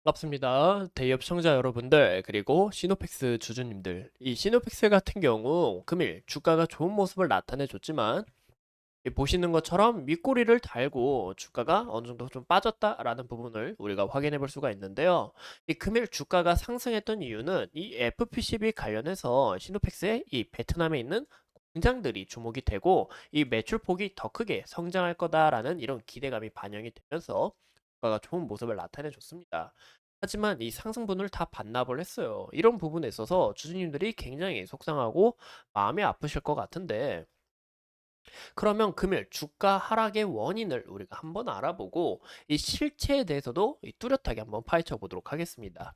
반갑습니다. 대기업 시청자 여러분들, 그리고 시노펙스 주주님들. 이 시노펙스 같은 경우 금일 주가가 좋은 모습을 나타내 줬지만 이 보시는 것처럼 윗꼬리를 달고 주가가 어느 정도 좀 빠졌다라는 부분을 우리가 확인해 볼 수가 있는데요. 이 금일 주가가 상승했던 이유는 이 FPCB 관련해서 시노펙스의 이 베트남에 있는 공장들이 주목이 되고 이 매출폭이 더 크게 성장할 거다라는 이런 기대감이 반영이 되면서 주가가 좋은 모습을 나타내 줬습니다. 하지만 이 상승분을 다 반납을 했어요. 이런 부분에 있어서 주주님들이 굉장히 속상하고 마음이 아프실 것 같은데, 그러면 금일 주가 하락의 원인을 우리가 한번 알아보고 이 실체에 대해서도 뚜렷하게 한번 파헤쳐 보도록 하겠습니다.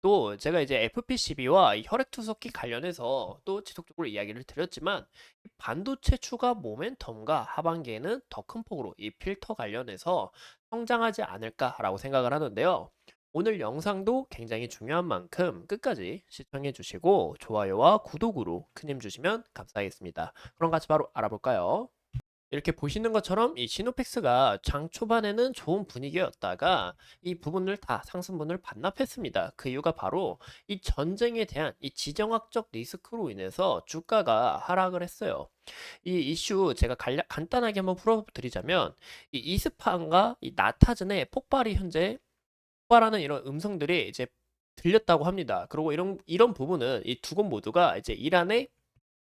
또 제가 이제 FPCB와 혈액투석기 관련해서 또 지속적으로 이야기를 드렸지만 이 반도체 추가 모멘텀과 하반기에는 더 큰 폭으로 이 필터 관련해서 성장하지 않을까라고 생각을 하는데요. 오늘 영상도 굉장히 중요한 만큼 끝까지 시청해 주시고 좋아요와 구독으로 큰 힘 주시면 감사하겠습니다. 그럼 같이 바로 알아볼까요? 이렇게 보시는 것처럼 이 시노펙스가 장 초반에는 좋은 분위기였다가 이 부분을 다 상승분을 반납했습니다. 그 이유가 바로 이 전쟁에 대한 이 지정학적 리스크로 인해서 주가가 하락을 했어요. 이 이슈 제가 간단하게 한번 풀어드리자면 이 이스판과 이 나타즌의 폭발이 현재 폭발하는 이런 음성들이 이제 들렸다고 합니다. 그리고 이런 부분은 이 두 곳 모두가 이제 이란의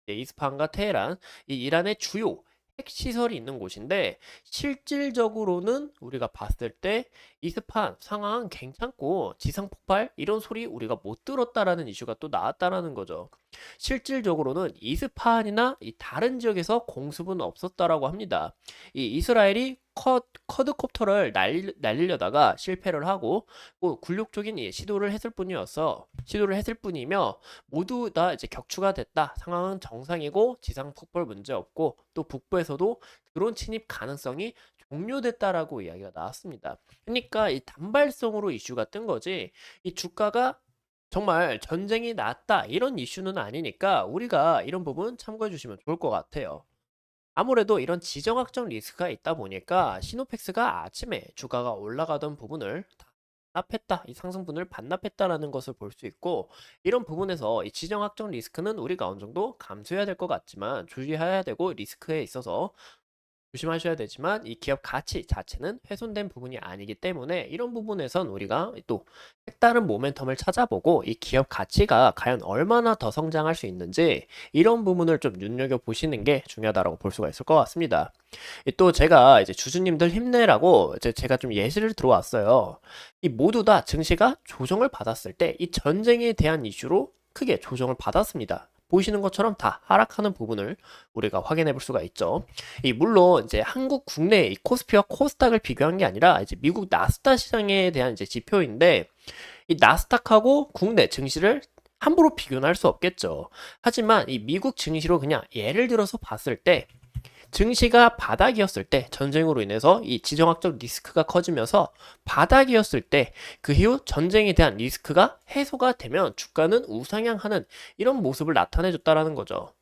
이스파한과 테헤란, 이 이란의 주요 핵시설이 있는 곳인데 실질적으로는 우리가 봤을 때 이스파한 상황은 괜찮고 지상 폭발 이런 소리 우리가 못 들었다라는 이슈가 또 나왔다라는 거죠. 실질적으로는 이스파한이나 이 다른 지역에서 공습은 없었다라고 합니다. 이 이스라엘이 쿼드콥터를 날리려다가 실패를 하고 뭐 굴욕적인 시도를 했을 뿐이며 모두 다 이제 격추가 됐다. 상황은 정상이고 지상 폭발 문제 없고 또 북부에서도 드론 침입 가능성이 종료됐다라고 이야기가 나왔습니다. 그러니까 이 단발성으로 이슈가 뜬 거지. 이 주가가 정말 전쟁이 났다 이런 이슈는 아니니까 우리가 이런 부분 참고해 주시면 좋을 것 같아요. 아무래도 이런 지정학적 리스크가 있다 보니까 시노펙스가 아침에 주가가 올라가던 부분을 다 반납했다, 이 상승분을 반납했다라는 것을 볼 수 있고, 이런 부분에서 이 지정학적 리스크는 우리가 어느 정도 감수해야 될 것 같지만 주의해야 되고 리스크에 있어서 조심하셔야 되지만 이 기업 가치 자체는 훼손된 부분이 아니기 때문에 이런 부분에선 우리가 또 색다른 모멘텀을 찾아보고 이 기업 가치가 과연 얼마나 더 성장할 수 있는지 이런 부분을 좀 눈여겨 보시는 게 중요하다고 볼 수가 있을 것 같습니다. 또 제가 이제 주주님들 힘내라고 이제 제가 좀 예시를 들어왔어요. 이 모두 다 증시가 조정을 받았을 때 이 전쟁에 대한 이슈로 크게 조정을 받았습니다. 보시는 것처럼 다 하락하는 부분을 우리가 확인해 볼 수가 있죠. 물론 이제 한국 국내 이 코스피와 코스닥을 비교한 게 아니라 이제 미국 나스닥 시장에 대한 이제 지표인데 이 나스닥하고 국내 증시를 함부로 비교는 할 수 없겠죠. 하지만 이 미국 증시로 그냥 예를 들어서 봤을 때 증시가 바닥이었을 때 전쟁으로 인해서 이 지정학적 리스크가 커지면서 바닥이었을 때 그 이후 전쟁에 대한 리스크가 해소가 되면 주가는 우상향하는 이런 모습을 나타내줬다라는 거죠.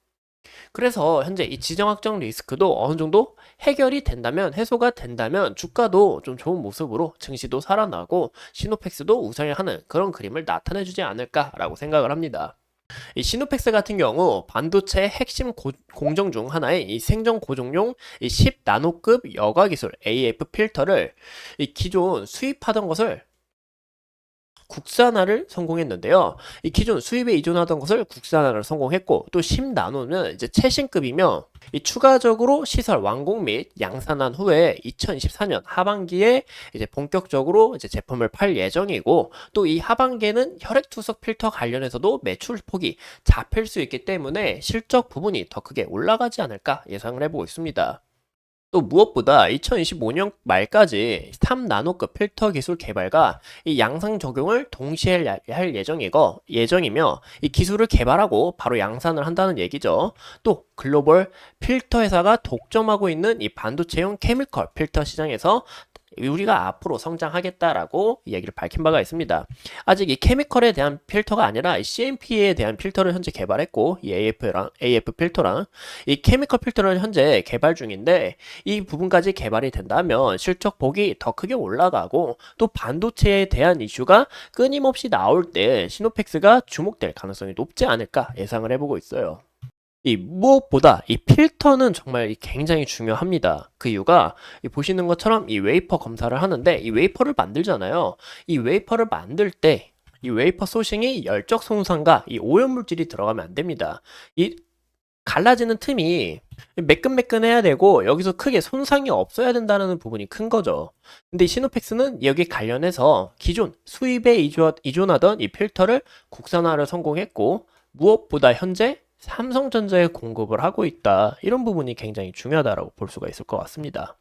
그래서 현재 이 지정학적 리스크도 어느 정도 해결이 된다면, 해소가 된다면 주가도 좀 좋은 모습으로 증시도 살아나고 시노펙스도 우상향하는 그런 그림을 나타내주지 않을까라고 생각을 합니다. 이 시노펙스 같은 경우 반도체 핵심 공정 중 하나의 이 생정 고정용 이 10나노급 여과 기술 AF 필터를 이 기존 수입하던 것을 국산화를 성공했는데요. 이 기존 수입에 의존하던 것을 국산화를 성공했고 또 10나노는 이제 최신급이며 이 추가적으로 시설 완공 및 양산한 후에 2024년 하반기에 이제 본격적으로 이제 제품을 팔 예정이고 또 이 하반기에는 혈액투석 필터 관련해서도 매출 폭이 잡힐 수 있기 때문에 실적 부분이 더 크게 올라가지 않을까 예상을 해보고 있습니다. 또 무엇보다 2025년 말까지 3나노급 필터 기술 개발과 이 양상 적용을 동시에 할 예정이며 이 기술을 개발하고 바로 양산을 한다는 얘기죠. 또 글로벌 필터 회사가 독점하고 있는 이 반도체용 케미컬 필터 시장에서 우리가 앞으로 성장하겠다라고 이야기를 밝힌 바가 있습니다. 아직 이 케미컬에 대한 필터가 아니라 이 CMP에 대한 필터를 현재 개발했고, 이 AF 필터랑 이 케미컬 필터는 현재 개발 중인데, 이 부분까지 개발이 된다면 실적폭이 더 크게 올라가고, 또 반도체에 대한 이슈가 끊임없이 나올 때 시노펙스가 주목될 가능성이 높지 않을까 예상을 해보고 있어요. 이 무엇보다 이 필터는 정말 굉장히 중요합니다. 그 이유가 보시는 것처럼 이 웨이퍼 검사를 하는데, 이 웨이퍼를 만들잖아요. 이 웨이퍼를 만들 때 이 웨이퍼 소싱이 열적 손상과 이 오염 물질이 들어가면 안 됩니다. 이 갈라지는 틈이 매끈매끈해야 되고, 여기서 크게 손상이 없어야 된다는 부분이 큰 거죠. 근데 이 시노펙스는 여기 관련해서 기존 수입에 의존하던 이 필터를 국산화를 성공했고, 무엇보다 현재 삼성전자에 공급을 하고 있다. 이런 부분이 굉장히 중요하다고 볼 수가 있을 것 같습니다.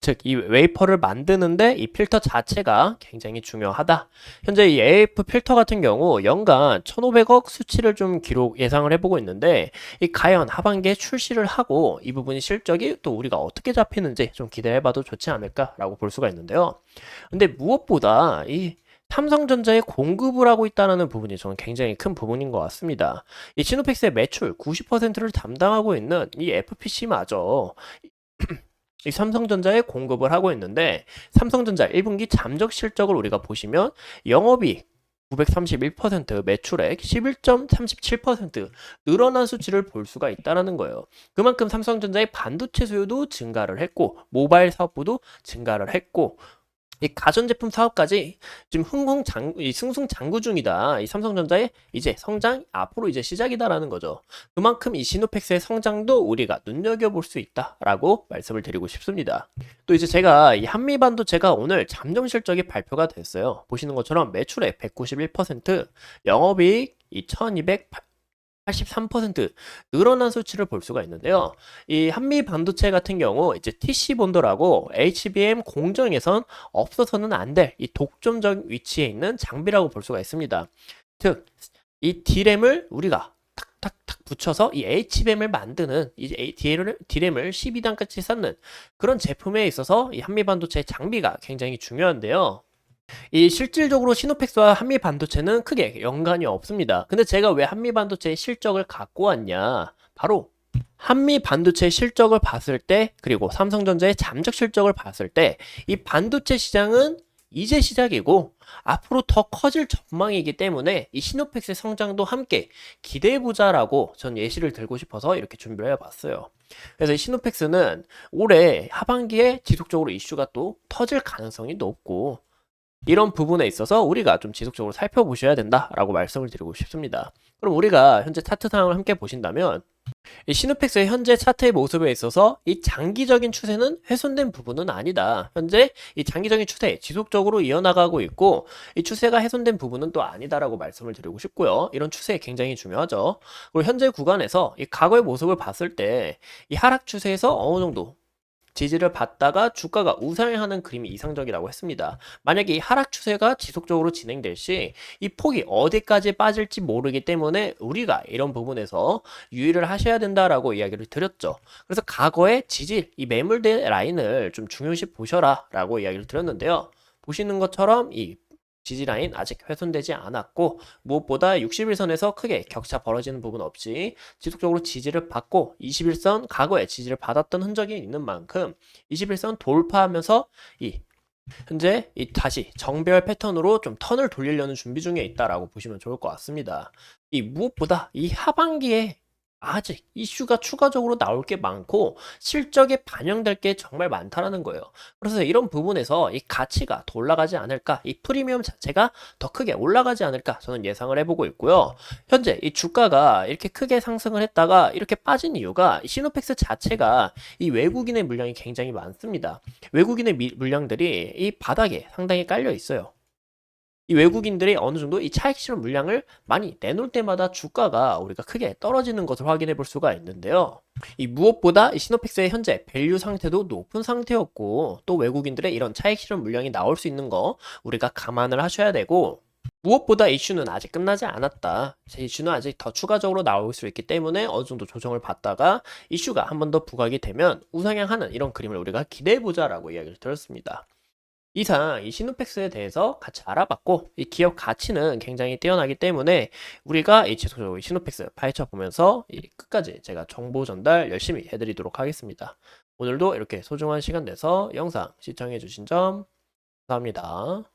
즉, 이 웨이퍼를 만드는데 이 필터 자체가 굉장히 중요하다. 현재 이 AF 필터 같은 경우 연간 1,500억 수치를 좀 예상을 해보고 있는데, 이 과연 하반기에 출시를 하고 이 부분이 실적이 또 우리가 어떻게 잡히는지 좀 기대해봐도 좋지 않을까라고 볼 수가 있는데요. 근데 무엇보다 이 삼성전자에 공급을 하고 있다는 부분이 저는 굉장히 큰 부분인 것 같습니다. 이 시노펙스의 매출 90%를 담당하고 있는 이 FPC마저 이 삼성전자에 공급을 하고 있는데, 삼성전자 1분기 잠적 실적을 우리가 보시면 영업이익 931%, 매출액 11.37% 늘어난 수치를 볼 수가 있다는 거예요. 그만큼 삼성전자의 반도체 수요도 증가를 했고, 모바일 사업부도 증가를 했고, 이 가전제품 사업까지 지금 승승장구 중이다. 이 삼성전자의 이제 성장 앞으로 이제 시작이다라는 거죠. 그만큼 이 시노펙스의 성장도 우리가 눈여겨볼 수 있다라고 말씀을 드리고 싶습니다. 또 이제 제가 이 한미반도체가 오늘 잠정 실적이 발표가 됐어요. 보시는 것처럼 매출액 191%, 영업이익 2,283% 늘어난 수치를 볼 수가 있는데요. 이 한미 반도체 같은 경우 이제 TC 본더라고 HBM 공정에선 없어서는 안 될 이 독점적 위치에 있는 장비라고 볼 수가 있습니다. 즉, 이 D램을 우리가 탁탁탁 붙여서 이 HBM을 만드는, 이 D램을 12단까지 쌓는 그런 제품에 있어서 이 한미 반도체 장비가 굉장히 중요한데요. 이 실질적으로 시노펙스와 한미반도체는 크게 연관이 없습니다. 근데 제가 왜 한미반도체의 실적을 갖고 왔냐? 바로 한미반도체 실적을 봤을 때, 그리고 삼성전자의 잠적 실적을 봤을 때, 이 반도체 시장은 이제 시작이고 앞으로 더 커질 전망이기 때문에 이 시노펙스의 성장도 함께 기대해보자라고 전 예시를 들고 싶어서 이렇게 준비를 해봤어요. 그래서 이 시노펙스는 올해 하반기에 지속적으로 이슈가 또 터질 가능성이 높고, 이런 부분에 있어서 우리가 좀 지속적으로 살펴보셔야 된다라고 말씀을 드리고 싶습니다. 그럼 우리가 현재 차트 상황을 함께 보신다면, 이 시노펙스의 현재 차트의 모습에 있어서 이 장기적인 추세는 훼손된 부분은 아니다. 현재 이 장기적인 추세 지속적으로 이어나가고 있고, 이 추세가 훼손된 부분은 또 아니다라고 말씀을 드리고 싶고요. 이런 추세 굉장히 중요하죠. 그리고 현재 구간에서 이 과거의 모습을 봤을 때 이 하락 추세에서 어느 정도 지지를 받다가 주가가 우상향하는 그림이 이상적이라고 했습니다. 만약에 이 하락 추세가 지속적으로 진행될 시 이 폭이 어디까지 빠질지 모르기 때문에 우리가 이런 부분에서 유의를 하셔야 된다라고 이야기를 드렸죠. 그래서 과거의 지지, 이 매물대 라인을 좀 중요시 보셔라 라고 이야기를 드렸는데요. 보시는 것처럼 이 지지라인 아직 훼손되지 않았고, 무엇보다 60일선에서 크게 격차 벌어지는 부분 없이 지속적으로 지지를 받고, 21선 과거에 지지를 받았던 흔적이 있는 만큼 21선 돌파하면서 현재 다시 정배열 패턴으로 좀 턴을 돌리려는 준비 중에 있다라고 보시면 좋을 것 같습니다. 무엇보다 이 하반기에 아직 이슈가 추가적으로 나올 게 많고 실적에 반영될 게 정말 많다라는 거예요. 그래서 이런 부분에서 이 가치가 더 올라가지 않을까, 이 프리미엄 자체가 더 크게 올라가지 않을까 저는 예상을 해보고 있고요. 현재 이 주가가 이렇게 크게 상승을 했다가 이렇게 빠진 이유가 이 시노펙스 자체가 이 외국인의 물량이 굉장히 많습니다. 외국인의 물량들이 이 바닥에 상당히 깔려 있어요. 이 외국인들이 어느 정도 이 차익 실현 물량을 많이 내놓을 때마다 주가가 우리가 크게 떨어지는 것을 확인해 볼 수가 있는데요. 이 무엇보다 이 시노펙스의 현재 밸류 상태도 높은 상태였고, 또 외국인들의 이런 차익 실현 물량이 나올 수 있는 거 우리가 감안을 하셔야 되고, 무엇보다 이슈는 아직 끝나지 않았다. 제 이슈는 아직 더 추가적으로 나올 수 있기 때문에 어느 정도 조정을 받다가 이슈가 한 번 더 부각이 되면 우상향하는 이런 그림을 우리가 기대해보자라고 이야기를 드렸습니다. 이상 이 시누펙스에 대해서 같이 알아봤고 이 기업 가치는 굉장히 뛰어나기 때문에 우리가 이 지속적으로 시누펙스 파헤쳐 보면서 이 끝까지 제가 정보 전달 열심히 해드리도록 하겠습니다. 오늘도 이렇게 소중한 시간 내서 영상 시청해 주신 점 감사합니다.